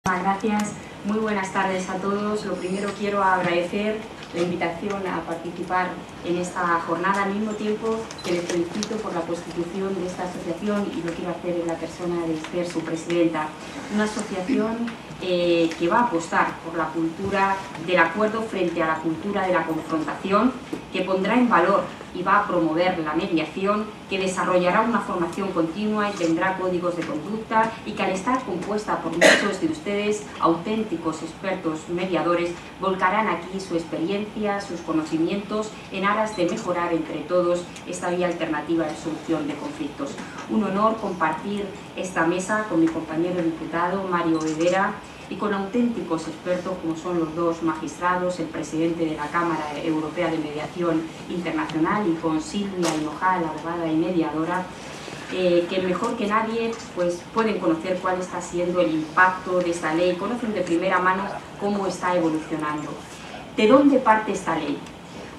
Gracias, muy buenas tardes a todos. Lo primero quiero agradecer la invitación a participar en esta jornada, al mismo tiempo que les felicito por la constitución de esta asociación, y lo quiero hacer en la persona de Esther, su presidenta. Una asociación que va a apostar por la cultura del acuerdo frente a la cultura de la confrontación, que pondrá en valor y va a promover la mediación, que desarrollará una formación continua y tendrá códigos de conducta, y que al estar compuesta por muchos de ustedes, auténticos expertos mediadores, volcarán aquí su experiencia, sus conocimientos, en aras de mejorar entre todos esta vía alternativa de solución de conflictos. Un honor compartir esta mesa con mi compañero diputado Mario Vedera y con auténticos expertos como son los dos magistrados, el presidente de la Cámara Europea de Mediación Internacional, y con Silvia Hinojal, abogada y mediadora, que mejor que nadie pues, pueden conocer cuál está siendo el impacto de esta ley, conocen de primera mano cómo está evolucionando. ¿De dónde parte esta ley?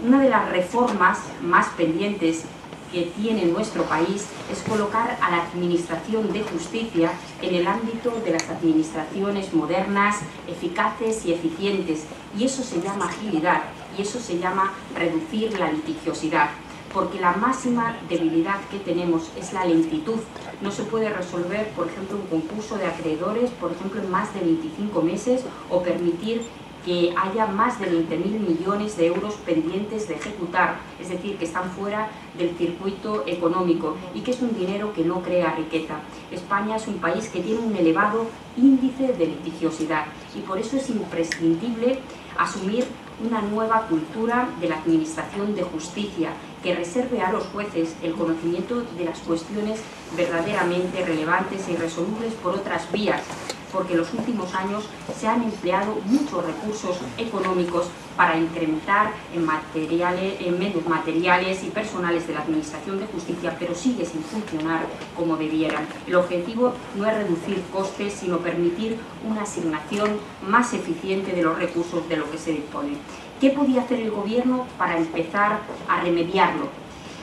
Una de las reformas más pendientes que tiene nuestro país es colocar a la administración de justicia en el ámbito de las administraciones modernas, eficaces y eficientes, y eso se llama agilidad, y eso se llama reducir la litigiosidad, porque la máxima debilidad que tenemos es la lentitud. No se puede resolver, por ejemplo, un concurso de acreedores, por ejemplo, en más de 25 meses, o permitir que haya más de 20.000 millones de euros pendientes de ejecutar, es decir, que están fuera del circuito económico, y que es un dinero que no crea riqueza. España es un país que tiene un elevado índice de litigiosidad, y por eso es imprescindible asumir una nueva cultura de la administración de justicia, que reserve a los jueces el conocimiento de las cuestiones verdaderamente relevantes e irresolubles por otras vías, porque en los últimos años se han empleado muchos recursos económicos para incrementar en medios materiales y personales de la administración de justicia, pero sigue sin funcionar como debieran. El objetivo no es reducir costes, sino permitir una asignación más eficiente de los recursos de lo que se dispone. ¿Qué podía hacer el Gobierno para empezar a remediarlo?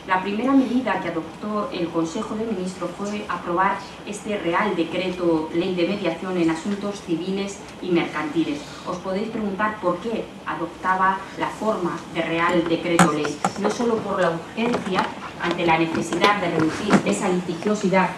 La primera medida que adoptó el Consejo de Ministros fue aprobar este Real Decreto Ley de Mediación en asuntos civiles y mercantiles. Os podéis preguntar por qué adoptaba la forma de Real Decreto Ley. No solo por la urgencia ante la necesidad de reducir esa litigiosidad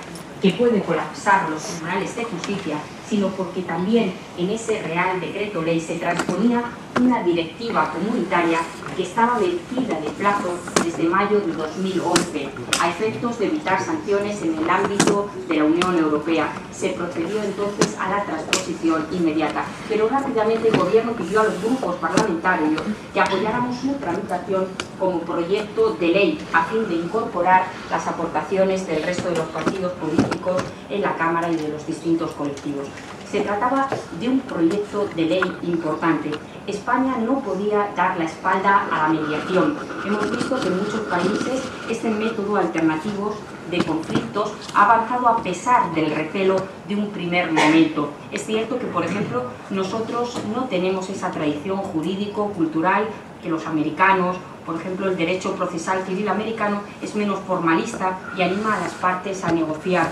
que puede colapsar los tribunales de justicia, sino porque también en ese Real Decreto Ley se transponía una directiva comunitaria que estaba vencida de plazo desde mayo de 2011, a efectos de evitar sanciones en el ámbito de la Unión Europea. Se procedió entonces a la transposición inmediata, pero rápidamente el Gobierno pidió a los grupos parlamentarios que apoyáramos su tramitación como proyecto de ley, a fin de incorporar las aportaciones del resto de los partidos políticos en la Cámara y de los distintos colectivos. Se trataba de un proyecto de ley importante. España no podía dar la espalda a la mediación. Hemos visto que en muchos países este método alternativo de conflictos ha avanzado a pesar del recelo de un primer momento. Es cierto que, por ejemplo, nosotros no tenemos esa tradición jurídico-cultural que los americanos. Por ejemplo, el derecho procesal civil americano es menos formalista y anima a las partes a negociar.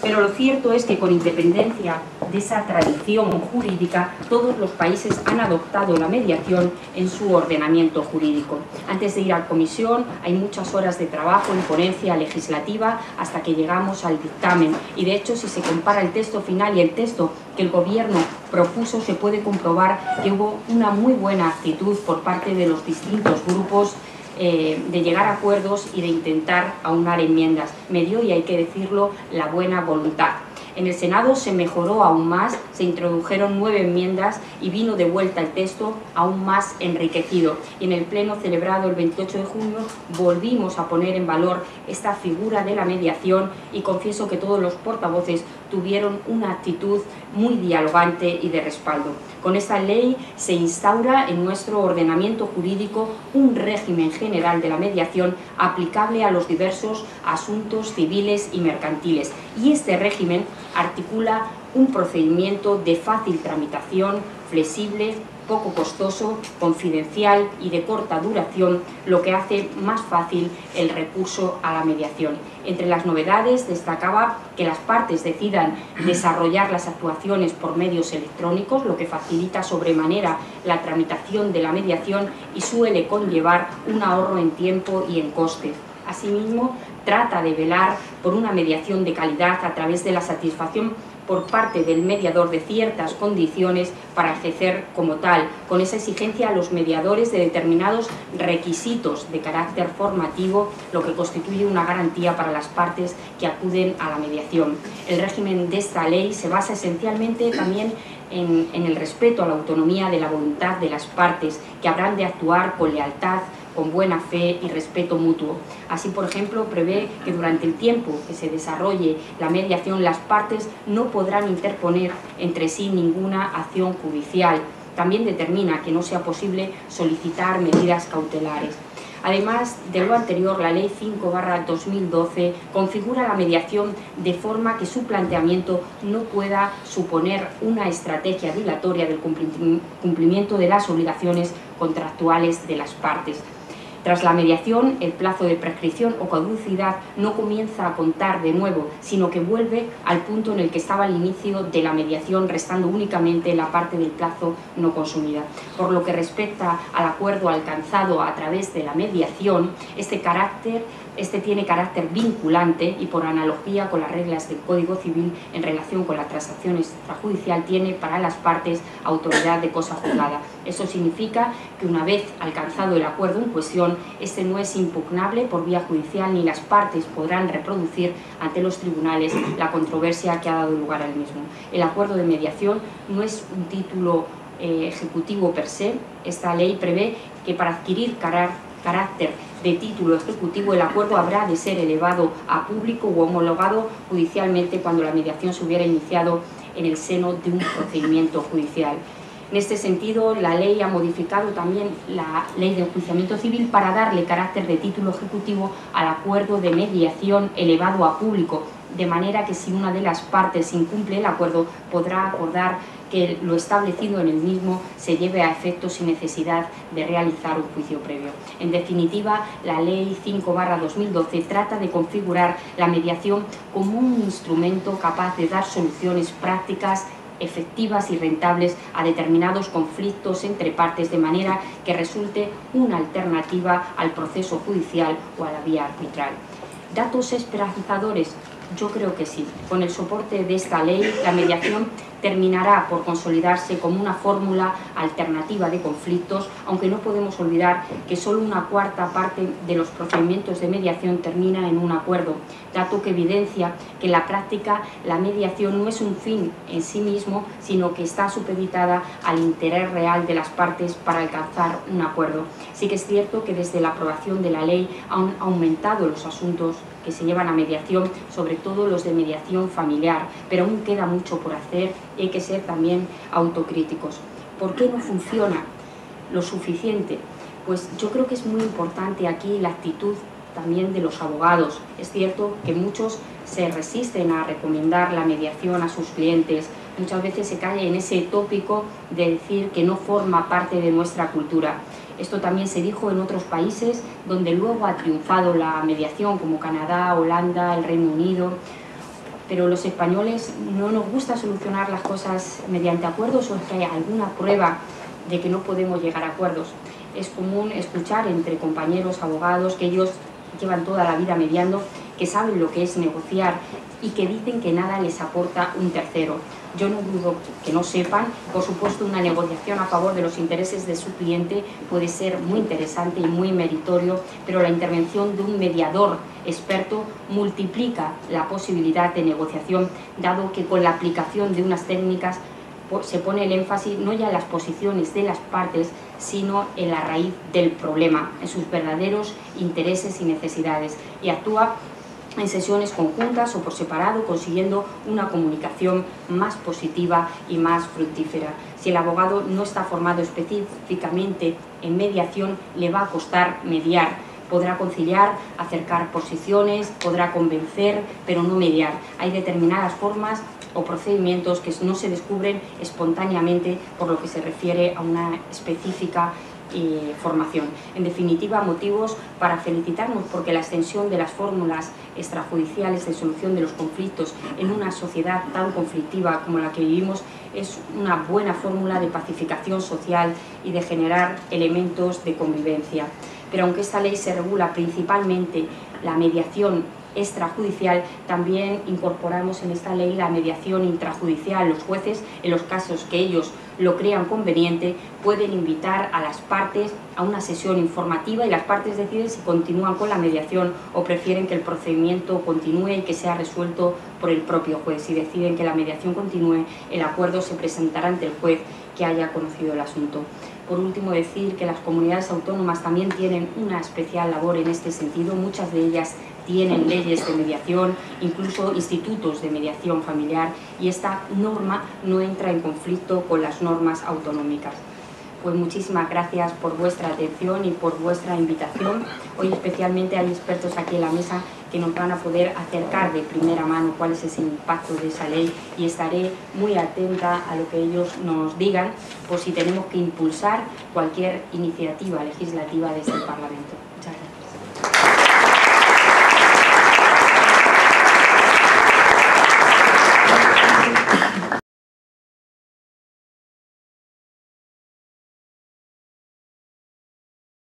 Pero lo cierto es que, con independencia de esa tradición jurídica, todos los países han adoptado la mediación en su ordenamiento jurídico. Antes de ir a comisión hay muchas horas de trabajo en ponencia legislativa hasta que llegamos al dictamen, y de hecho, si se compara el texto final y el texto que el Gobierno propuso, se puede comprobar que hubo una muy buena actitud por parte de los distintos grupos de llegar a acuerdos y de intentar aunar enmiendas. Me dio, y hay que decirlo, la buena voluntad. En el Senado se mejoró aún más, se introdujeron 9 enmiendas y vino de vuelta el texto aún más enriquecido. Y en el pleno celebrado el 28 de junio volvimos a poner en valor esta figura de la mediación, y confieso que todos los portavoces tuvieron una actitud muy dialogante y de respaldo. Con esta ley se instaura en nuestro ordenamiento jurídico un régimen general de la mediación aplicable a los diversos asuntos civiles y mercantiles, y este régimen articula un procedimiento de fácil tramitación, flexible, poco costoso, confidencial y de corta duración, lo que hace más fácil el recurso a la mediación. Entre las novedades destacaba que las partes decidan desarrollar las actuaciones por medios electrónicos, lo que facilita sobremanera la tramitación de la mediación y suele conllevar un ahorro en tiempo y en costes. Asimismo, trata de velar por una mediación de calidad a través de la satisfacción por parte del mediador de ciertas condiciones para ejercer como tal, con esa exigencia a los mediadores de determinados requisitos de carácter formativo, lo que constituye una garantía para las partes que acuden a la mediación. El régimen de esta ley se basa esencialmente también en el respeto a la autonomía de la voluntad de las partes, que habrán de actuar con lealtad, con buena fe y respeto mutuo. Así, por ejemplo, prevé que durante el tiempo que se desarrolle la mediación, las partes no podrán interponer entre sí ninguna acción judicial. También determina que no sea posible solicitar medidas cautelares. Además de lo anterior, la Ley 5/2012 configura la mediación de forma que su planteamiento no pueda suponer una estrategia dilatoria del cumplimiento de las obligaciones contractuales de las partes. Tras la mediación, el plazo de prescripción o caducidad no comienza a contar de nuevo, sino que vuelve al punto en el que estaba al inicio de la mediación, restando únicamente la parte del plazo no consumida. Por lo que respecta al acuerdo alcanzado a través de la mediación, este tiene carácter vinculante y, por analogía con las reglas del Código Civil en relación con la transacción extrajudicial, tiene para las partes autoridad de cosa juzgada. Eso significa que una vez alcanzado el acuerdo en cuestión, este no es impugnable por vía judicial ni las partes podrán reproducir ante los tribunales la controversia que ha dado lugar al mismo. El acuerdo de mediación no es un título ejecutivo per se. Esta ley prevé que para adquirir carácter de título ejecutivo, el acuerdo habrá de ser elevado a público u homologado judicialmente cuando la mediación se hubiera iniciado en el seno de un procedimiento judicial. En este sentido, la ley ha modificado también la Ley de Enjuiciamiento Civil para darle carácter de título ejecutivo al acuerdo de mediación elevado a público, de manera que si una de las partes incumple el acuerdo, podrá acordar que lo establecido en el mismo se lleve a efecto sin necesidad de realizar un juicio previo. En definitiva, la Ley 5/2012 trata de configurar la mediación como un instrumento capaz de dar soluciones prácticas, efectivas y rentables a determinados conflictos entre partes, de manera que resulte una alternativa al proceso judicial o a la vía arbitral. ¿Datos esperanzadores? Yo creo que sí. Con el soporte de esta ley, la mediación terminará por consolidarse como una fórmula alternativa de conflictos, aunque no podemos olvidar que solo una cuarta parte de los procedimientos de mediación termina en un acuerdo, dato que evidencia que en la práctica la mediación no es un fin en sí mismo, sino que está supeditada al interés real de las partes para alcanzar un acuerdo. Sí que es cierto que desde la aprobación de la ley han aumentado los asuntos que se llevan a mediación, sobre todo los de mediación familiar, pero aún queda mucho por hacer y hay que ser también autocríticos. ¿Por qué no funciona lo suficiente? Pues yo creo que es muy importante aquí la actitud también de los abogados. Es cierto que muchos se resisten a recomendar la mediación a sus clientes, muchas veces se cae en ese tópico de decir que no forma parte de nuestra cultura. Esto también se dijo en otros países donde luego ha triunfado la mediación, como Canadá, Holanda, el Reino Unido. Pero los españoles no nos gusta solucionar las cosas mediante acuerdos, o es que hay alguna prueba de que no podemos llegar a acuerdos. Es común escuchar entre compañeros abogados que ellos llevan toda la vida mediando, que saben lo que es negociar y que dicen que nada les aporta un tercero. Yo no dudo que no sepan. Por supuesto, una negociación a favor de los intereses de su cliente puede ser muy interesante y muy meritorio, pero la intervención de un mediador experto multiplica la posibilidad de negociación, dado que con la aplicación de unas técnicas se pone el énfasis no ya en las posiciones de las partes, sino en la raíz del problema, en sus verdaderos intereses y necesidades, y actúa en sesiones conjuntas o por separado, consiguiendo una comunicación más positiva y más fructífera. Si el abogado no está formado específicamente en mediación, le va a costar mediar. Podrá conciliar, acercar posiciones, podrá convencer, pero no mediar. Hay determinadas formas o procedimientos que no se descubren espontáneamente por lo que se refiere a una específica formación. En definitiva, motivos para felicitarnos porque la extensión de las fórmulas extrajudiciales de solución de los conflictos en una sociedad tan conflictiva como la que vivimos es una buena fórmula de pacificación social y de generar elementos de convivencia. Pero aunque esta ley se regula principalmente la mediación extrajudicial, también incorporamos en esta ley la mediación intrajudicial. Los jueces, en los casos que ellos lo crean conveniente, pueden invitar a las partes a una sesión informativa y las partes deciden si continúan con la mediación o prefieren que el procedimiento continúe y que sea resuelto por el propio juez. Si deciden que la mediación continúe, el acuerdo se presentará ante el juez que haya conocido el asunto. Por último, decir que las comunidades autónomas también tienen una especial labor en este sentido. Muchas de ellas tienen leyes de mediación, incluso institutos de mediación familiar, y esta norma no entra en conflicto con las normas autonómicas. Pues muchísimas gracias por vuestra atención y por vuestra invitación. Hoy especialmente hay expertos aquí en la mesa que nos van a poder acercar de primera mano cuál es ese impacto de esa ley, y estaré muy atenta a lo que ellos nos digan por si tenemos que impulsar cualquier iniciativa legislativa desde el Parlamento.